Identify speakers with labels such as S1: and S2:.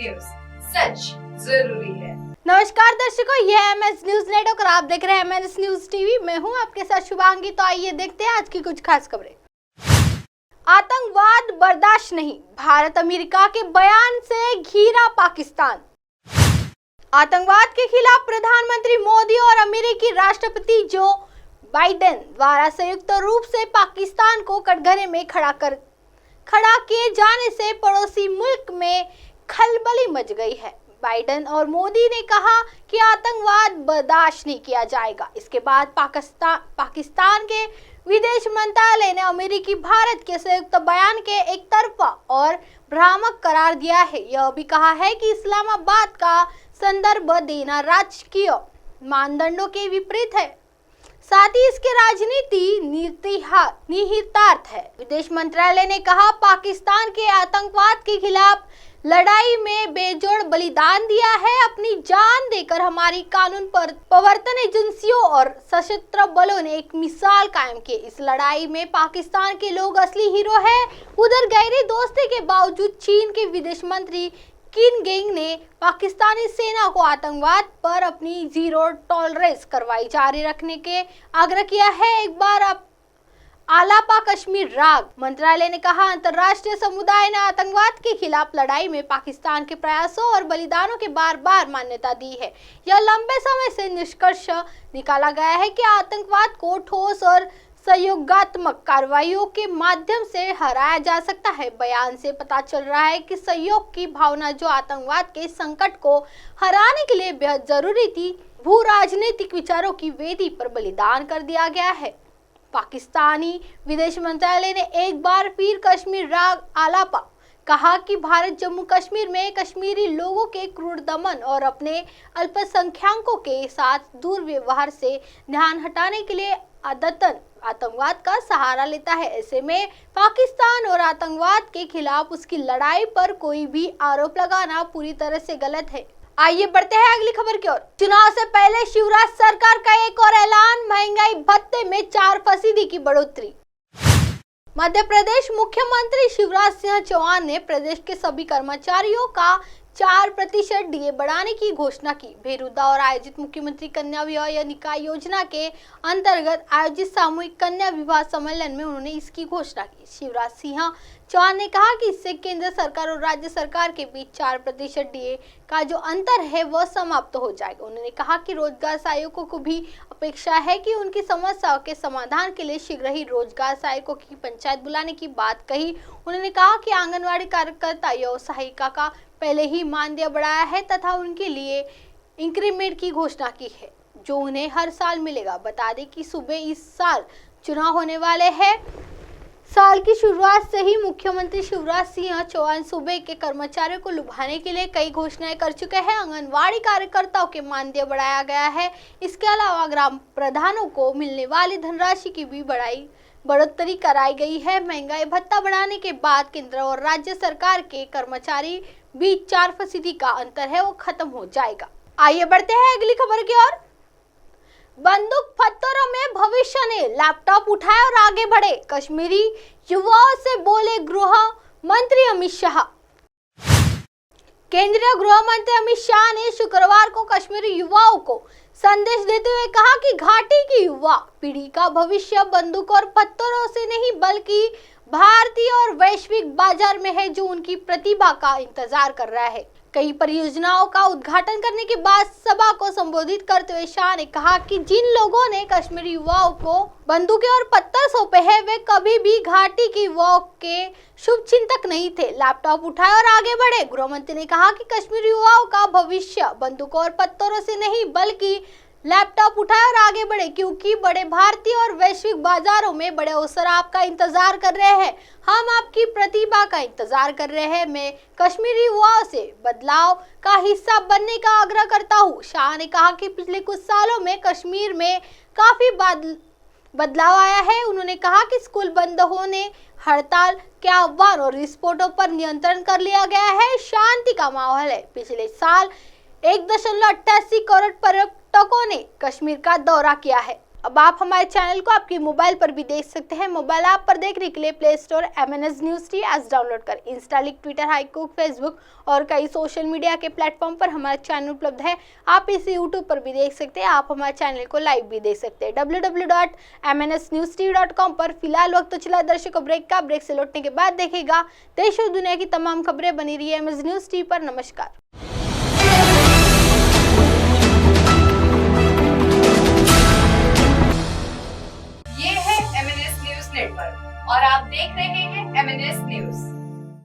S1: News, सच जरूरी है।
S2: नमस्कार दर्शकों, ये है एमएस न्यूज नेटवर्क और आप देख रहे हैं एमएस न्यूज टीवी। मैं हूं आपके साथ शुभांगी। तो आइए देखते हैं आज की कुछ खास खबरें। आतंकवाद बर्दाश्त नहीं, भारत अमेरिका के बयान से घिरा पाकिस्तान। आतंकवाद के खिलाफ प्रधानमंत्री मोदी और अमेरिकी राष्ट्रपति जो बाइडेन द्वारा संयुक्त रूप से पाकिस्तान को कटघरे में खड़ा किए जाने से पड़ोसी मुल्क में खलबली मच गई है। बाइडेन और मोदी ने कहा कि आतंकवाद बर्दाश्त नहीं किया जाएगा। इसके बाद पाकिस्तान के विदेश मंत्रालय ने अमेरिकी भारत के संयुक्त बयान के एक तरफा और भ्रामक करार दिया है। यह भी कहा है कि इस्लामाबाद का संदर्भ देना राजकीय मानदंडों के विपरीत है, साथ ही इसके राजनीति निहितार्थ है। विदेश मंत्रालय ने कहा, पाकिस्तान के आतंकवाद के खिलाफ लड़ाई में बेजोड़ बलिदान दिया है। अपनी जान देकर हमारी कानून प्रवर्तन एजेंसियों और सशस्त्र बलों ने एक मिसाल कायम की। इस लड़ाई में पाकिस्तान के लोग असली हीरो हैं। उधर गहरी दोस्ती के बावजूद चीन के विदेश मंत्री किन गेंग ने पाकिस्तानी सेना को आतंकवाद पर अपनी जीरो टॉलरेंस कार्रवाई जारी रखने के आग्रह किया है। एक बार अब आलापा कश्मीर राग मंत्रालय ने कहा, अंतर्राष्ट्रीय समुदाय ने आतंकवाद के खिलाफ लड़ाई में पाकिस्तान के प्रयासों और बलिदानों के बार बार मान्यता दी है। यह लंबे समय से निष्कर्ष निकाला गया है कि आतंकवाद को ठोस और सहयोगात्मक कार्रवाइयों के माध्यम से हराया जा सकता है। बयान से पता चल रहा है कि सहयोग की भावना जो आतंकवाद के संकट को हराने के लिए बेहद जरूरी थी, भू राजनीतिक विचारों की वेदी पर बलिदान कर दिया गया है। पाकिस्तानी विदेश मंत्रालय ने एक बार फिर कश्मीर राग आलापा कहा कि भारत जम्मू कश्मीर में कश्मीरी लोगों के क्रूर दमन और अपने अल्पसंख्यकों के साथ दुर्व्यवहार से ध्यान हटाने के लिए आदतन आतंकवाद का सहारा लेता है। ऐसे में पाकिस्तान और आतंकवाद के खिलाफ उसकी लड़ाई पर कोई भी आरोप लगाना पूरी तरह से गलत है। आइए बढ़ते हैं अगली खबर की ओर। चुनाव से पहले शिवराज सरकार का एक और ऐलान, महंगाई भत्ते में 4% की बढ़ोतरी। मध्य प्रदेश मुख्यमंत्री शिवराज सिंह चौहान ने प्रदेश के सभी कर्मचारियों का 4% डीए बढ़ाने की घोषणा की। भेरुदा और आयोजित मुख्यमंत्री कन्या विवाह निकाय योजना के अंतर्गत आयोजित सामूहिक कन्या विवाह सम्मेलन में उन्होंने इसकी घोषणा की। शिवराज सिंह चौहान ने कहा कि इससे केंद्र सरकार और राज्य सरकार के बीच 4% डीए का जो अंतर है वह समाप्त हो जाएगा। उन्होंने कहा कि रोजगार सहायकों को भी अपेक्षा है कि उनकी समस्याओं के समाधान के लिए शीघ्र ही रोजगार सहायकों की पंचायत बुलाने की बात कही। उन्होंने कहा कि आंगनवाड़ी कार्यकर्ता या सहायिका का पहले ही मानदेय बढ़ाया है तथा उनके लिए इंक्रीमेंट की घोषणा की है जो उन्हें हर साल मिलेगा। बता दें कि सूबे इस साल चुनाव होने वाले हैं। साल की शुरुआत से ही मुख्यमंत्री शिवराज सिंह चौहान सूबे के कर्मचारियों को लुभाने के लिए कई घोषणाएं कर चुके हैं। आंगनवाड़ी कार्यकर्ताओं के मानदेय बढ़ाया गया है। इसके अलावा ग्राम प्रधानों को मिलने वाली धनराशि की भी बढ़ोतरी कराई गई है। महंगाई भत्ता बढ़ाने के बाद केंद्र और राज्य सरकार के कर्मचारी बीच 4% का अंतर है वो खत्म हो जाएगा। आइए बढ़ते हैं अगली खबर की ओर। बंदूक फत्तरों में भविष्य ने लैपटॉप उठाए और आगे बढ़े, कश्मीरी युवाओं से बोले गृह मंत्री अमित शाह। केंद्रीय गृह मंत्री अमित शाह ने शुक्रवार को कश्मीरी युवाओं को संदेश देते हुए कहा कि घाटी की युवा पीढ़ी का भविष्य बंदूक और पत्थरों से नहीं बल्कि भारतीय और वैश्विक बाजार में है, जो उनकी प्रतिभा का इंतजार कर रहा है। कई परियोजनाओं का उद्घाटन करने के बाद सभा को संबोधित करते हुए शाह ने कहा कि जिन लोगों ने कश्मीरी युवाओं को बंदूकें और पत्थर सौंपे हैं वे कभी भी घाटी की युवाओं के शुभ चिंतक नहीं थे। लैपटॉप उठाए और आगे बढ़े। गृह मंत्री ने कहा कि कश्मीरी युवाओं का भविष्य बंदूकों और पत्थरों से नहीं बल्कि लैपटॉप उठाए और आगे बढ़े, क्योंकि बड़े भारतीय और वैश्विक बाजारों में बड़े अवसर आपका इंतजार कर रहे हैं। हम आपकी प्रतिभा का इंतजार कर रहे हैं। मैं कश्मीरी युवाओं से बदलाव का हिस्सा बनने का आग्रह करता हूं। शाह ने कहा कि पिछले कुछ सालों में कश्मीर में काफी बदलाव आया है। उन्होंने कहा कि स्कूल बंद होने, हड़ताल के आह्वान और विस्फोटों पर नियंत्रण कर लिया गया है। शांति का माहौल है। पिछले साल 1.88 करोड़ पर्यटकों ने कश्मीर का दौरा किया है। अब आप हमारे चैनल को आपके मोबाइल पर भी देख सकते हैं। मोबाइल ऐप पर देखने के लिए play store MNS news T आज डाउनलोड कर इंस्टा, ट्विटर, हाईकुक, फेसबुक और कई सोशल मीडिया के प्लेटफॉर्म पर हमारा चैनल उपलब्ध है। आप इसे यूट्यूब पर भी देख सकते हैं। आप हमारे चैनल को लाइव भी देख सकते हैं www.mnsnewstv.com पर। फिलहाल वक्त तो चला दर्शकों ब्रेक का। ब्रेक से लौटने के बाद देखेगा देश और दुनिया की तमाम खबरें। बनी रही है MS न्यूज टी पर। नमस्कार।